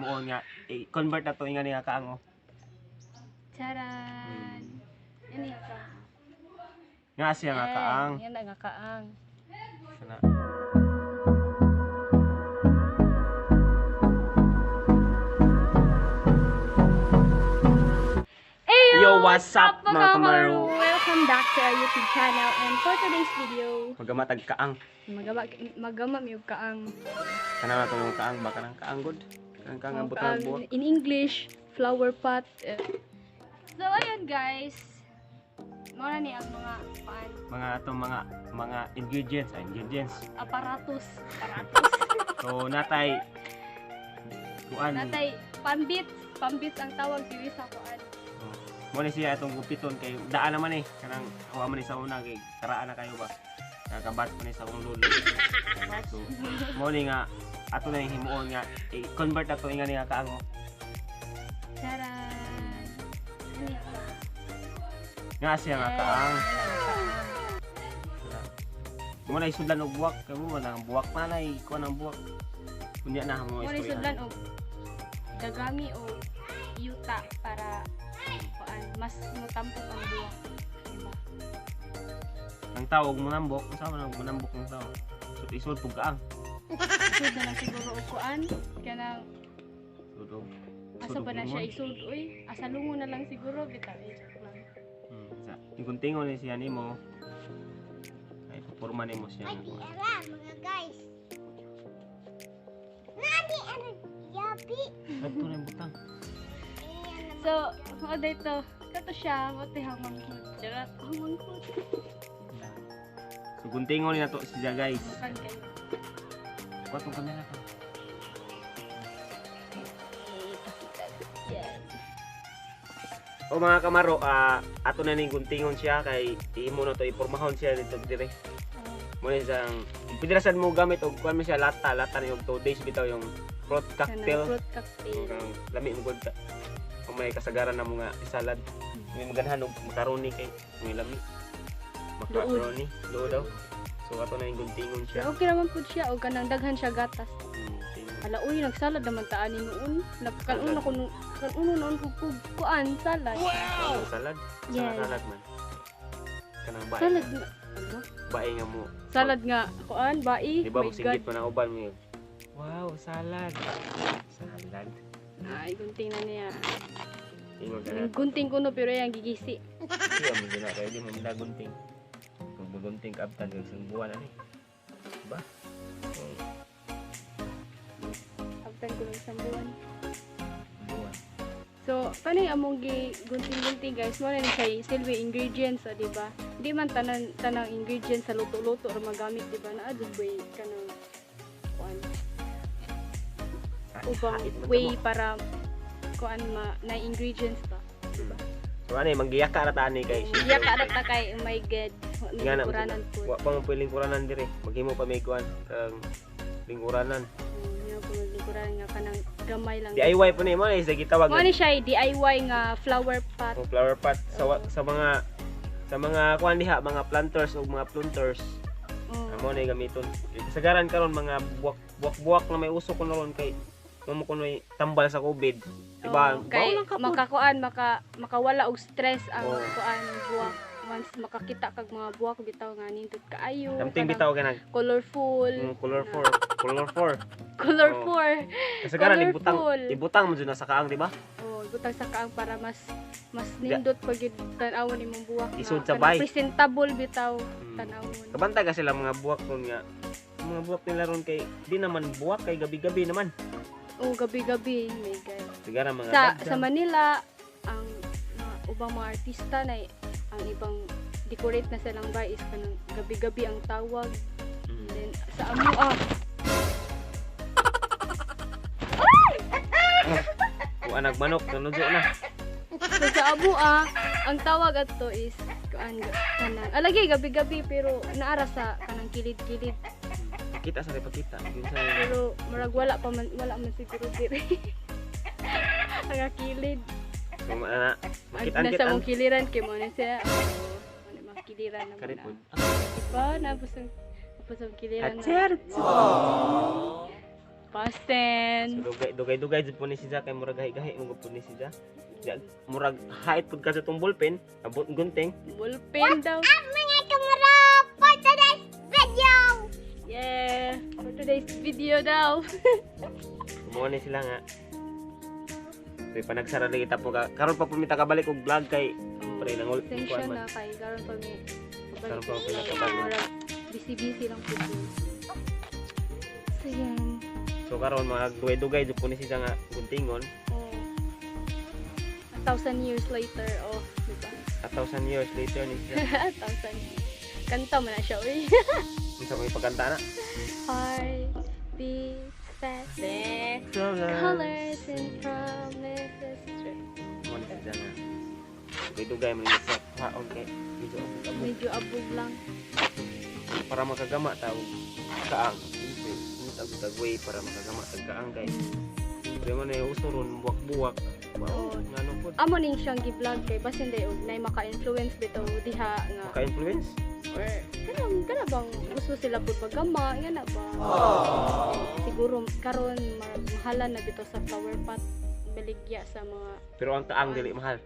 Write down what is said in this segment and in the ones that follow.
himuon nga i-convert na to nga niya kaang oh. Charan. Yan yung ka. Nga siya nga kaang. Yan na nga kaang. Sana. Yo, what's up mga kamaru? Welcome back to our YouTube channel, and for today's video, Magamatag kaang. magama yung kaang. Kana na to yung kaang baka nang kaang good. Kanang kaang ang butang buwak. In English, flower pot. So ayan guys, muna ni ang mga paan, Mga atong mga ingredients, aparatus. So natay kuan. Natay pambits ang tawag diri sa kuan. Mo ni siya itong gupiton kay daan naman kanang hawa man ni sa una kay karaan na kayo ba. Nakabat man ni sa akong lulo. So mo ni nga ato na yung himuon nga i-convert na to nga niya kaang oh. Charan. Ano yung kaang? Nga siya nga kaang. Mo na isudlan og buwak kay mo nang buwak na nay kuan ang buwak. Kunya na mo Muna istorya. sudlan og dagami o yuta para kuan mas mutampok ang buwak. Diba? Ang tawag mo nambok, unsa man ang manambok ng tao. So isud pug kaang. Isud na lang siguro og kuan kanang Sudog. asa ba na siya isud uy asa lungo na lang siguro bitaw joke lang. Sa iguntingon ni siya nimo. Ay porma nimo siya nga kuan. Mga guys. Nani ano yabi? Adto na yung butang. So, mo dito kato siya mo ti hamangkot. Darat hamangkot. So guntingon ni nato siya guys. Bukan kayo. Kuha tong kamera ka. Yes. O mga kamaro, ato na ning guntingon siya kay imo na to ipormahon siya dito dire. Mo ni sang pidirasan mo gamit og kuan mo siya lata ni og 2 days bitaw yung fruit cocktail. Fruit cocktail. Ang lami mo gud. Kung may kasagaran na mo nga salad. May maganhan og macaroni kay may lami. Macaroni, luod daw. So ato na yung guntingon siya. Okay naman pud siya o kanang daghan siya gatas. Tingnan. Ala uy nagsalad naman taan ni noon. Nagkanuno ko kanuno noon ko kuan salad. Wow! Salad? Yes. Sa salad man. Kanang bae. Salad nga. nga. Ano? Bae nga mo. Salad nga kuan bai. Di ba My mo singgit God. pa na uban mo yun? Wow, salad. Salad. Ay gunting na niya. Ingon ka na. Ang gunting kuno pero yang gigisi. Siya mo din na kaya di mo gunting. Kung bugunting ka abtan kag isang buwan ani. Diba? After ko ng isang buwan. Buwan. So, paano yung among gunting-gunting guys? Mo na ni siya silver ingredients, di ba? Di man tanang ingredients sa luto-luto or magamit, di ba? Naadun ba kanang kuan ubang Hait man way mo. para kuan na ingredients ba? Diba? So ano mangiyak ka rata ni kay Iya ka ta kay oh my god. Nga na, Kuranan po. wa pa mo piling kuranan dire. Maghimo pa may kuan kang lingkuranan. Nga po likuran nga kanang gamay lang. DIY po ni mo sa gitawag. Mo ni siya DIY nga flower pot. Ang flower pot sa mga kuan diha, mga planters o mga plunters. Amo na gamiton. Kasagaran karon mga buwak na may usok ko ron kay mo kuno tambal sa COVID. Diba? Kay makakuan makawala og stress ang Oo. kuan buwak. Once makakita kag mga buwak bitaw nga nindot kaayo. Something kanang bitaw ka nang colorful. colorful. Colorful. Kasagaran Colorful. ibutang mo dyan sa kaang, di ba? Oh, butang sa kaang para mas nindot pag yun tan-awon imong buwak. nga Isud sa kanang bay. presentable bitaw tan-awon. Kabantay ka sila mga buwak ron nga. Mga buwak nila ron kay di naman buwak kay gabi-gabi naman. Oh, gabi-gabi, my God. Sigara mga Sa dagdag. Manila, ang ubang mga artista na ang ibang decorate na silang bay is kanang gabi-gabi ang tawag. Mm. Then sa amo Kung anak manok, nanudzo na. so sa amo ang tawag adto is kanang alagi gabi-gabi pero naara sa kanang kilid-kilid. Kita sa repakita. Yun sa Pero murag wala man siguro diri. Ang kilid. so, ana, Nasa makit-an-kitan. mong kiliran kay mo na siya. Ano mga kiliran naman. Karipod. Diba? Napos ang kiliran na. Atser. Pasen. Dugay-dugay jud po ni siya kay murag gahi-gahi mo po ni siya. Murag hait pud ka sa tong ballpen, abot gunting. Ballpen daw. Up mga kamera for today's video. Yeah. For today's video daw. Kumuha ni sila nga. Kaya pa nagsara na kita po ka. Karon pa pumita ka balik og vlog kay pre nangul Pasensya na kay karon pa mi. Karon pa Balik pila ka na balik. marag busy lang po. So yan. So karon mga dugay-dugay jud po ni siya nga guntingon. Oh. 1,000 years later, oh, diba? 1,000 years later ni siya. 1,000 years. Kanta mo na siya, uy. Unsa may pagkanta na? Heart beats fast. Colors and promises. Mo ni siya nga. Dugay-dugay mo ni siya. Haon kay medyo abot Medyo abog lang. para makagama tao kaang. Tagway para makagama tagkaang kay. Siyempre man ay uso ron buwak-buwak. Wow, Oo. ngano po. Amo ning siyang gi-vlog kay basin day og nay maka-influence bitaw diha nga. Maka-influence? Or kana bang gusto sila pud pagama nga na ba? Siguro karon mahalan na bitaw sa flower pot baligya sa mga Pero ang kaang dili mahal.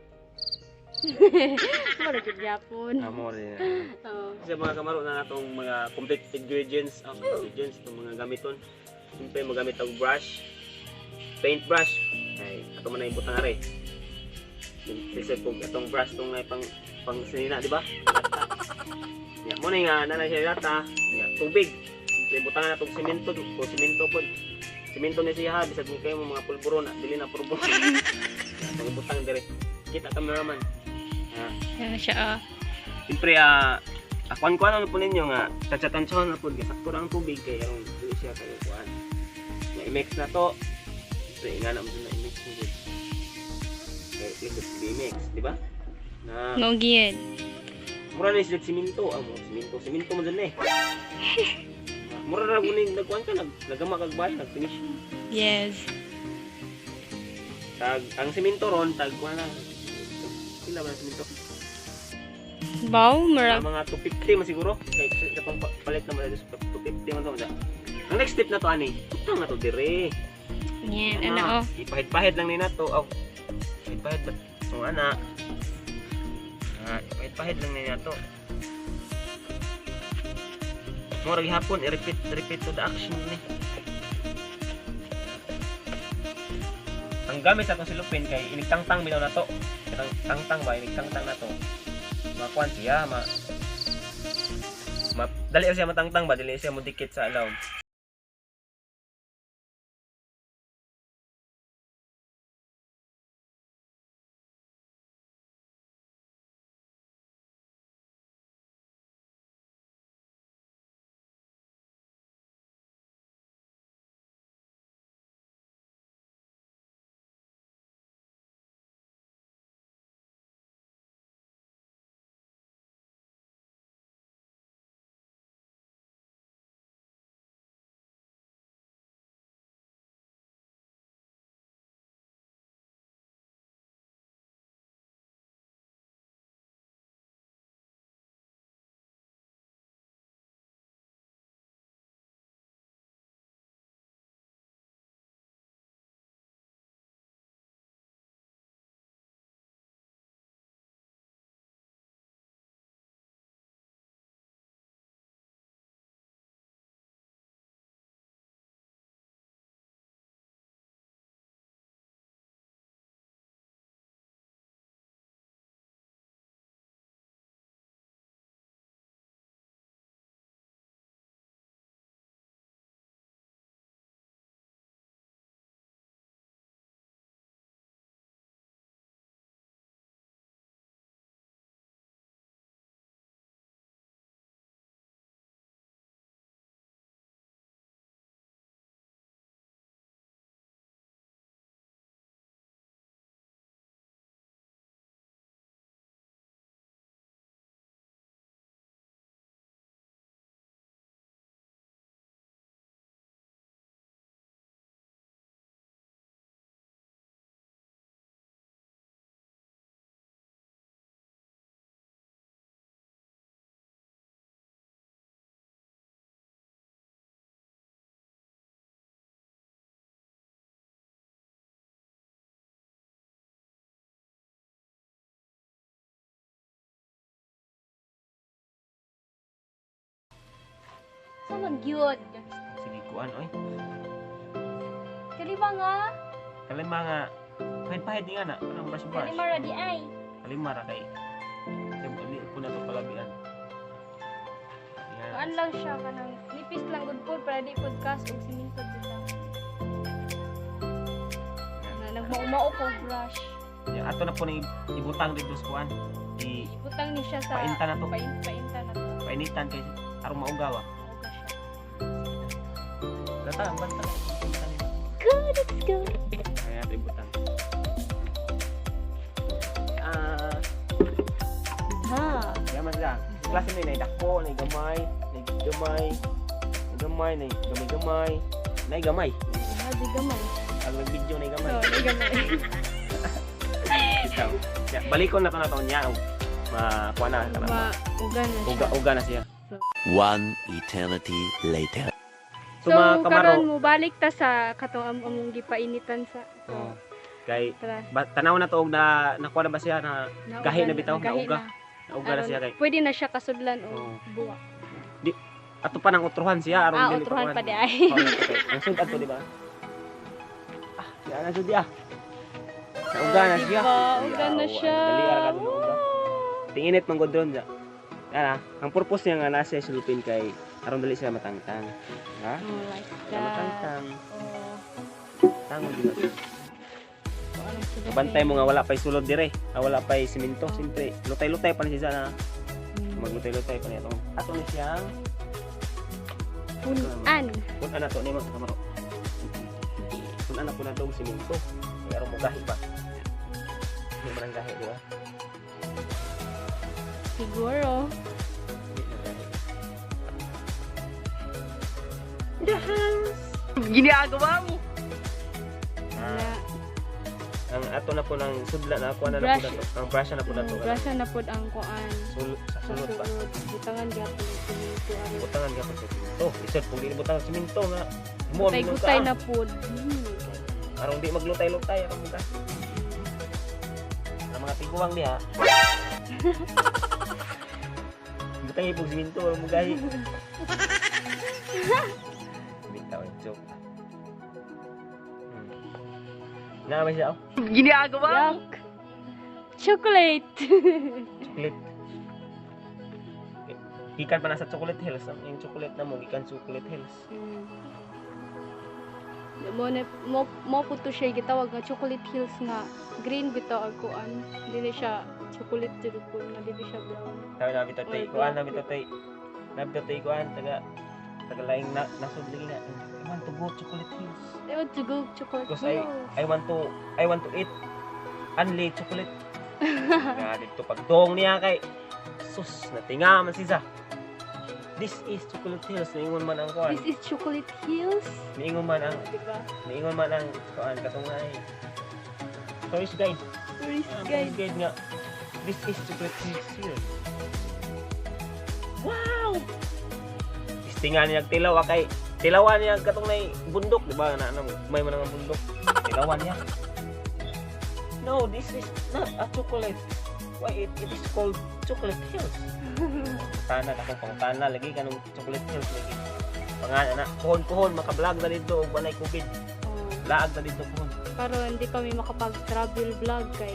mura jud gyapon. Amo rin. Oo. Kasi mga kamaro na natong mga complete ingredients, itong mga gamiton. Siyempre magamit og brush, paint brush. Ay, ato man na ibutang are. Kasi kung itong brush tong ay pang sinina, di ba? Ya, mo na nga nanay siya data. Ya, tubig. Siyempre ibutang na itong semento, o semento pod. Semento ni siya, bisag ni kayo mga pulburo na, dili na pulburo. Itong ibutang dire. Kita cameraman. Yan siya. Siyempre, kuan-kuan ano po ninyo nga, tansya-tansyahan na po, sakto ang tubig, kaya yung dili siya kayo kuan. I-mix na to, siyempre, nga naman na i-mix mo dito. Kaya, click it, i-mix, di ba? Na, Ngogien. mura na yung siminto, siminto mo dyan eh. Mura na guning, nagkuhan ka, nagama kagbay, nag-finish. Yes. Ang siminto ron, kuhan na, sila ba na siminto? Bow, murag. Mga 250 man siguro. Kaya itong palit naman dito sa 250 man to. Ang next step na to ani. Utang na to dire. Yan, ano oh. Ipahid-pahid lang ni nato. Oh. Ipahid ba? So ana. Ipahid lang ni nato. Mo ra gihapon i-repeat to the action ni. Ang gamit sa itong silupin kay inigtangtang bitaw na to. Tangtang ba? Inigtangtang na to. Makuan siya, dali siya matangtang ba? Dili siya mo dikit sa alaw. Asa man gyud? Sige kuan oy. Kalima nga. Kalima nga pahit-pahit nga na, parang brush. Kalima ra di ay. Kalima ra kay. Hindi po na to palabian. Kuan lang siya kanang nipis lang gud po para di pod gas og siminto dito. Na nagmao-mao ko brush. Yan, ato na po na ibutang dito sa kuan. Butang ni siya sa Painta na to. Painta na to. Painitan kay aron maugaw. Mauga siya. Gata, banta. Go, let's go. Kaya ato ibutang. Ha. Yaman sila. Klase ni nay dako, nay gamay, nay gamay, nay gamay, nay gamay-gamay, nay gamay. Ha, di gamay. Ang video nay gamay. Oh, di gamay. Ikaw. Ya, balikon na to niya. Makuha na. Mauga na siya. Uga na siya. One eternity later. So, mga karon mo balik ta sa katong among gipainitan sa. So, Oh. Kay tara. tanaw na to og na nakuha na ba siya na gahi na bitaw, gahi nauga. Nauga na siya kay. Pwede na siya kasudlan o Oo. buwa. Ato pa nang utruhan siya aron dili Utruhan kuwan. pa di ay. Oh, okay. Ang sud ato di ba? Yan na jud dia. Nauga na siya. Uga na Yaw, siya. Dali ara ka nauga. Tinginit man gud ron siya. Ana, ang purpose niya nga nasa sulupin kay aron dali sila matangtang. Ha? Oh, like Sila that. matangtang. Oh, Tango gyud. so anong sila Bantay mo nga wala pa'y sulod dire. Wala pa'y siminto. Siyempre, lutay-lutay pa ni siya na. Maglutay-lutay pa niya itong. Ato ni siyang Punan. punan na to ni mga kamaro. Punan na po na itong siminto. May arong magahi pa. Hindi mo nang gahi, di ba? Siguro. Hindi nang gahi. Ginagawa mo. Ah, ang ato na po ng sudla na ako na po Brush. na to. Ang brush na po na to. Brasa na pod ang kuan. Sa sulod pa. Butangan gyapon siminto ari. Butangan ka po sa siminto. Isod, kung di butang siminto nga. Mo, Gutay na pod. Arong di maglutay-lutay ang mga. Ang mga tiguang diha. Butang ipog siminto ang mga gahi. Bitaw ang joke. Nga ba siya? Oh? Ginagawa mo. Chocolate. Chocolate. Gikan pa na sa Chocolate Hills. Yung chocolate na mo, gikan Chocolate Hills. Mo po to siya gitawag nga chocolate hills nga green bitaw ang kuan. Dili siya chocolate jud po nga dili siya brown. Sabi namin ito tayo. Kuhan namin ito tayo. Namin ito tayo kuhan. Taga laing nasod lagi nga. I want to go Chocolate Hills. I want to go chocolate Because hills. I want to eat only chocolate. Nga dito pagdong niya kay sus natinga man siya. This is Chocolate Hills. Niingon man ang kuan. This is chocolate hills. Niingon man ang Diba? kuan katungay. Tourist guide. Tourist Ang guide. tourist guide nga. This is Chocolate Hills here. Wow! Istingan niya tilaw kay tilawan niya katong nay bundok, di ba? Na may man ang bundok. Tilawan niya. No, this is not a chocolate. Why it is called Chocolate Hills? Sana akong pangtana lagi kanong Chocolate Hills lagi. Pangalan na kuhon-kuhon maka-vlog na dito og walay COVID. Oh, Laag na dito kuhon. pero hindi kami makapag-travel vlog kay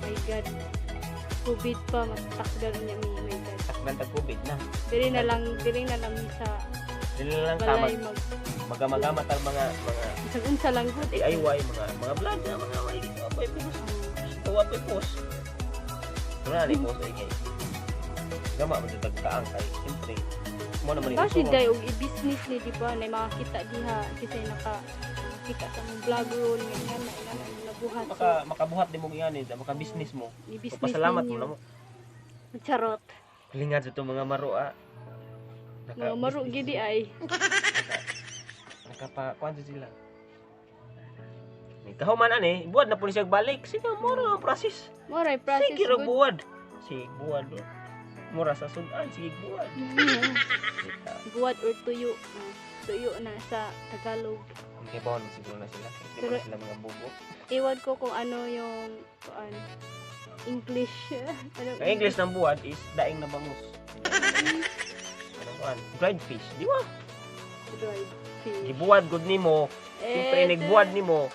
my god. COVID pa matakdal niya mi my god. Takdan tag COVID na. Dili na lang sa Dili na lang tama balay magamagat ang mga unsa lang gud DIY mga vlog na mga way dito pa post. Tuwa pa post. Wala ni post ay kay. Gama man dito kaang kay siyempre. Mo naman Kasi ito. day og i-business ni di ba na makakita diha kasi nakita sa mong vlog ron nga na nabuhat Makabuhat din mo yan maka business mo. ni business Pasalamat mo ninyo. na mo. Charot. Lingad sa mga maro Mga maro gidi ay. Nakapakuan sila. May kahuman ani, buwad na po siya balik. Sige, mura ang process. Moray process Sige, ro good. buwad. Sige, buwad. Mura sa sudan, sige, buwad. Buwad or tuyo. Tuyo na sa Tagalog. Okay, bawon siguro na sila. Hindi Pero- pa sila mga bubo. Iwan ko kung ano yung English. Ano Ang English ng buwad is daing na bangus. Ano dried fish, di ba? Dried fish. Gibuwad gud nimo. Siyempre inigbuwad nimo.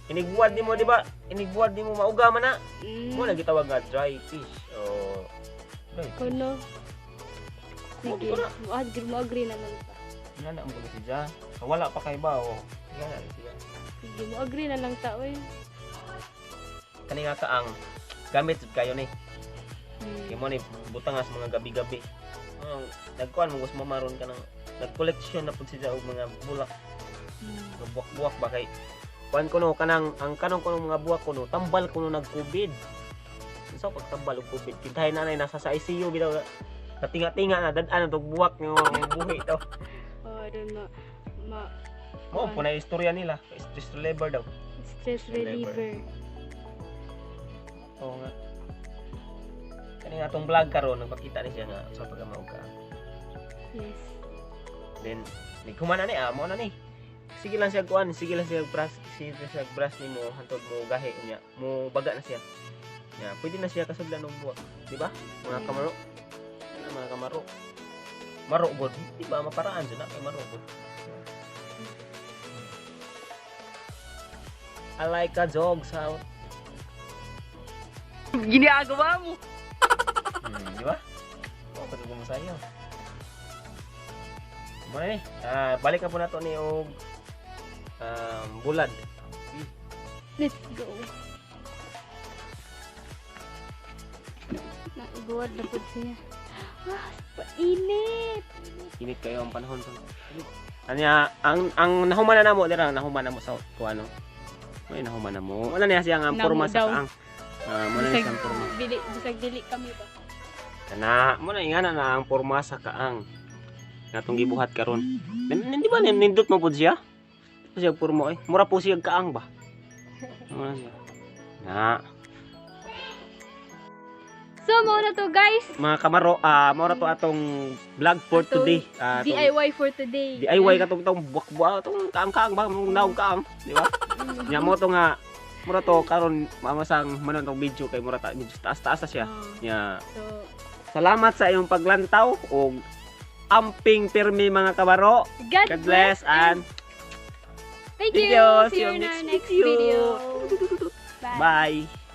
Inigbuwad nimo, di ba? Inigbuwad nimo mauga man na. Mo na gitawag nga dry fish. Oh. Dry fish. Kuno. Sige. Wala. Mo-agree na lang ta. Nga na ang gulo siya. Wala pa kay ba oh. Nga na siya. Sige, mo-agree na lang ta oy. Kani nga kaang gamit jud kayo ni. Kay mo ni butang as mga gabi-gabi. Nagkuan mo gusto mamaron ka ng nag-collection na pud siya og mga bulak. Mga buwak-buwak ba kay kuan ko no kanang ang kanong ko mga buwak ko no tambal ko no nag-COVID. Sa pagtambal og COVID, kintahay na nasa sa ICU bitaw katinga-tinga na dad-an og buwak nga buhi to. Oh, I don't know. Mo po na istorya nila, stress reliever daw. Stress reliever. Oo nga. Kani nga atong vlog karon nagpakita ni siya nga sa pagamaog ka. Yes. Then nighuman na ni mo na ni. Sige lang siya kuan, sige lang siya brush, sige siya brush nimo hantod mo gahi unya. Mo baga na siya. Ya, pwede na siya kasudlan og buwak, di ba? Mga kamaro. Ano mga kamaro? Maro god, di ba maparaan jud na kay maro god. I like a dogs out. Ginagawa mo. Di ba? Oh, patuloy mo sa'yo. Muna ni, balik na po na to ni og bulad. Let's go. Naiguwad na po siya. Painit. Init kayo ang panahon to. Anya, ang nahuman na namo dira, nahuman na mo sa kuano. May nahuman na mo. Wala niya siyang Namo porma sa daw. kaang. Muna niya siyang porma. Bisag dili kami ba? Kana, muna ingana na ang porma sa kaang. Natong gibuhat karon. Di ba nindot mo pud siya? Siya porma eh. Mura po siya kaang ba? Muna siya. Na. So, mo na to guys. Mga kamaro, mao na to atong vlog for Atong today. DIY for today. DIY katong tong buwak-buwak tong kaang-kaang ba mong naog kaang, di ba? Nya mo to nga mura to karon mamasang manon tong video kay mura ta medyo taas-taas na siya. Nya So, salamat sa iyong paglantaw og amping pirmi mga kamaro. God bless and thank thank you. you. See you in our next video. video. Bye. Bye.